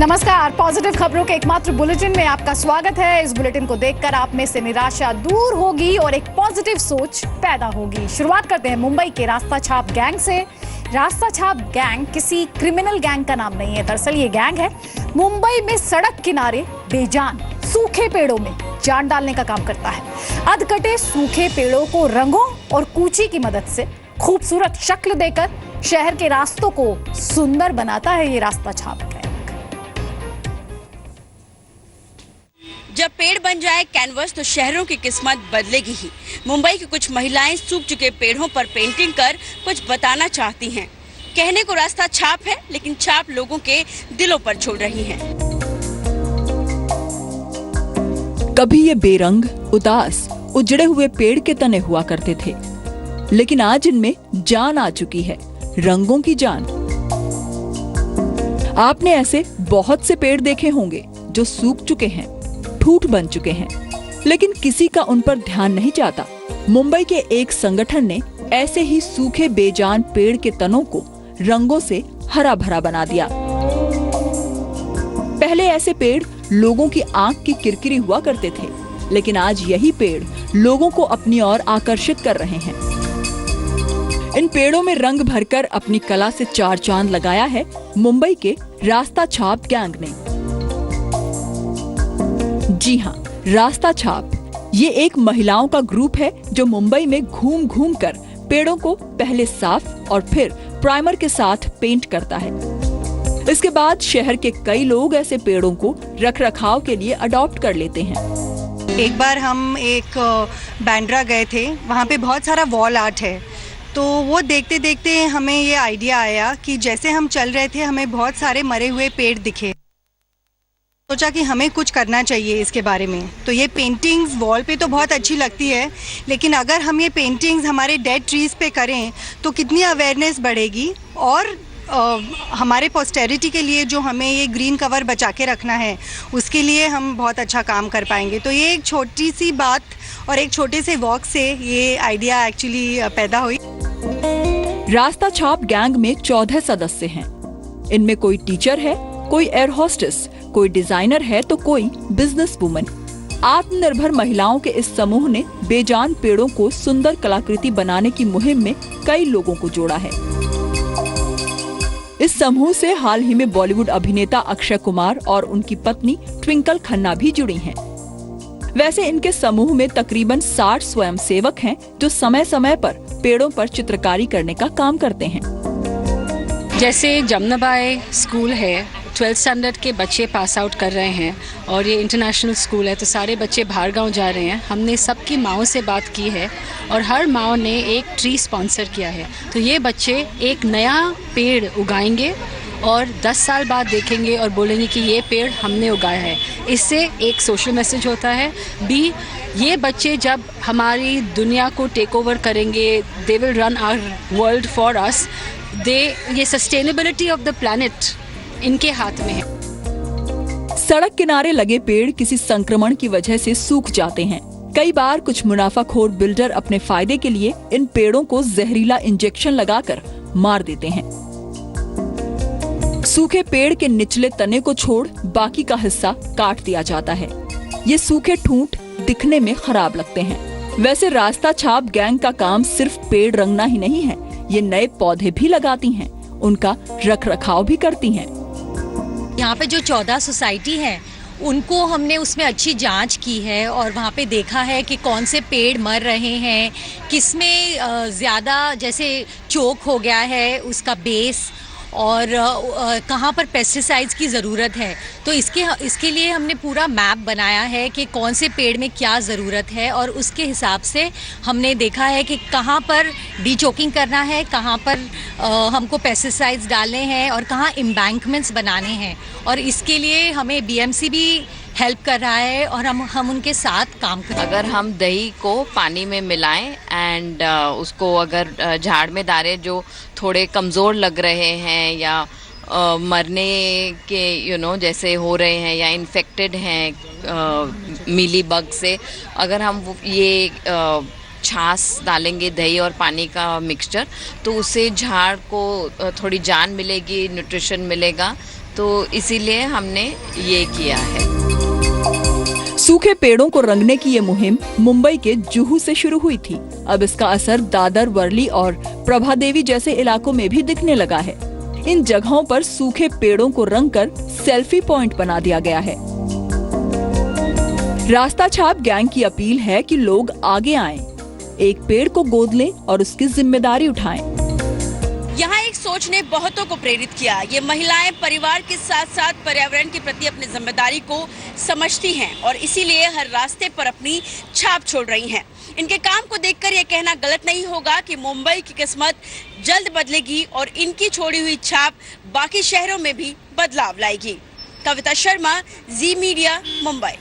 नमस्कार, पॉजिटिव खबरों के एकमात्र बुलेटिन में आपका स्वागत है। इस बुलेटिन को देखकर आप में से निराशा दूर होगी और एक पॉजिटिव सोच पैदा होगी। शुरुआत करते हैं मुंबई के रास्ता छाप गैंग से। रास्ता छाप गैंग किसी क्रिमिनल गैंग का नाम नहीं है। दरअसल ये गैंग है मुंबई में सड़क किनारे बेजान सूखे पेड़ों में जान डालने का काम करता है। अधकटे सूखे पेड़ों को रंगों और कूची की मदद से खूबसूरत शक्ल देकर शहर के रास्तों को सुंदर बनाता है ये रास्ता छाप गैंग। जब पेड़ बन जाए कैनवस तो शहरों की किस्मत बदलेगी ही। मुंबई की कुछ महिलाएं सूख चुके पेड़ों पर पेंटिंग कर कुछ बताना चाहती हैं। कहने को रास्ता छाप है, लेकिन छाप लोगों के दिलों पर छोड़ रही है। कभी ये बेरंग, उदास, उजड़े हुए पेड़ के तने हुआ करते थे, लेकिन आज इनमें जान आ चुकी है, रंगों की जान। आपने ऐसे बहुत से पेड़ देखे होंगे जो सूख चुके हैं, ठूठ बन चुके हैं, लेकिन किसी का उन पर ध्यान नहीं जाता। मुंबई के एक संगठन ने ऐसे ही सूखे बेजान पेड़ के तनों को रंगों से हरा भरा बना दिया। पहले ऐसे पेड़ लोगों की आंख की किरकिरी हुआ करते थे, लेकिन आज यही पेड़ लोगों को अपनी ओर आकर्षित कर रहे हैं। इन पेड़ों में रंग भरकर अपनी कला से चार चांद लगाया है मुंबई के रास्ता छाप गैंग ने। जी हाँ, रास्ता छाप ये एक महिलाओं का ग्रुप है जो मुंबई में घूम घूम कर पेड़ों को पहले साफ और फिर प्राइमर के साथ पेंट करता है। इसके बाद शहर के कई लोग ऐसे पेड़ों को रखरखाव के लिए अडॉप्ट कर लेते हैं। एक बार हम एक बांद्रा गए थे, वहाँ पे बहुत सारा वॉल आर्ट है, तो वो देखते देखते हमें ये आइडिया आया कि जैसे हम चल रहे थे हमें बहुत सारे मरे हुए पेड़ दिखे। सोचा कि हमें कुछ करना चाहिए इसके बारे में। तो ये पेंटिंग्स वॉल पे तो बहुत अच्छी लगती है, लेकिन अगर हम ये पेंटिंग्स हमारे डेड ट्रीज पे करें तो कितनी अवेयरनेस बढ़ेगी और हमारे पोस्टेरिटी के लिए जो हमें ये ग्रीन कवर बचा के रखना है उसके लिए हम बहुत अच्छा काम कर पाएंगे। तो ये एक छोटी सी बात और एक छोटे से वॉक से ये आइडिया एक्चुअली पैदा हुई। रास्ता छाप गैंग में 14 सदस्य हैं। इनमें कोई टीचर है, कोई एयर होस्टेस, कोई डिजाइनर है तो कोई बिजनेस वुमन। आत्मनिर्भर महिलाओं के इस समूह ने बेजान पेड़ों को सुंदर कलाकृति बनाने की मुहिम में कई लोगों को जोड़ा है। इस समूह से हाल ही में बॉलीवुड अभिनेता अक्षय कुमार और उनकी पत्नी ट्विंकल खन्ना भी जुड़ी हैं। वैसे इनके समूह में तकरीबन 60 स्वयंसेवक हैं जो समय समय पर पेड़ों पर चित्रकारी करने का काम करते हैं। जैसे जमनाबाई स्कूल है, 12th स्टैंडर्ड के बच्चे पास आउट कर रहे हैं और ये इंटरनेशनल स्कूल है, तो सारे बच्चे बाहर गांव जा रहे हैं। हमने सबकी माँओं से बात की है और हर माँ ने एक ट्री स्पॉन्सर किया है। तो ये बच्चे एक नया पेड़ उगाएंगे और 10 साल बाद देखेंगे और बोलेंगे कि ये पेड़ हमने उगाया है। इससे एक सोशल मैसेज होता है। बी, ये बच्चे जब हमारी दुनिया को टेक ओवर करेंगे, they will run our world for us. ये सस्टेनेबिलिटी ऑफ द प्लैनेट इनके हाथ में है। सड़क किनारे लगे पेड़ किसी संक्रमण की वजह से सूख जाते हैं। कई बार कुछ मुनाफाखोर बिल्डर अपने फायदे के लिए इन पेड़ों को जहरीला इंजेक्शन लगाकर मार देते हैं। सूखे पेड़ के निचले तने को छोड़ बाकी का हिस्सा काट दिया जाता है। ये सूखे ठूंठ दिखने में खराब लगते हैं। वैसे रास्ता छाप गैंग का काम सिर्फ पेड़ रंगना ही नहीं है, ये नए पौधे भी लगाती हैं, उनका रखरखाव भी करती हैं। यहाँ पे जो 14 सोसाइटी है उनको हमने उसमें अच्छी जांच की है और वहाँ पे देखा है कि कौन से पेड़ मर रहे हैं, किसमें ज़्यादा जैसे चोक हो गया है उसका बेस, और कहाँ पर पेस्टिसाइड्स की ज़रूरत है। तो इसके लिए हमने पूरा मैप बनाया है कि कौन से पेड़ में क्या ज़रूरत है और उसके हिसाब से हमने देखा है कि कहाँ पर डीचोकिंग करना है, कहाँ पर हमको पेस्टिसाइड्स डालने हैं और कहाँ एम्बैंकमेंट्स बनाने हैं। और इसके लिए हमें बीएमसी भी हेल्प कर रहा है और हम उनके साथ काम कर रहे हैं। अगर हम दही को पानी में मिलाएं एंड उसको अगर झाड़ में डालें जो थोड़े कमज़ोर लग रहे हैं या मरने के जैसे हो रहे हैं या इन्फेक्टेड हैं मीली बग से, अगर हम ये छाछ डालेंगे दही और पानी का मिक्सचर, तो उससे झाड़ को थोड़ी जान मिलेगी, न्यूट्रिशन मिलेगा, तो इसीलिए हमने ये किया है। सूखे पेड़ों को रंगने की ये मुहिम मुंबई के जुहू से शुरू हुई थी। अब इसका असर दादर, वर्ली और प्रभादेवी जैसे इलाकों में भी दिखने लगा है। इन जगहों पर सूखे पेड़ों को रंगकर सेल्फी पॉइंट बना दिया गया है। रास्ता छाप गैंग की अपील है कि लोग आगे आएं, एक पेड़ को गोद लें और उसकी जिम्मेदारी उठाएं। यहाँ एक सोच ने बहुतों को प्रेरित किया। ये महिलाएं परिवार के साथ साथ पर्यावरण के प्रति अपनी जिम्मेदारी को समझती हैं और इसीलिए हर रास्ते पर अपनी छाप छोड़ रही हैं। इनके काम को देखकर ये कहना गलत नहीं होगा कि मुंबई की किस्मत जल्द बदलेगी और इनकी छोड़ी हुई छाप बाकी शहरों में भी बदलाव लाएगी। कविता शर्मा, जी मीडिया, मुंबई।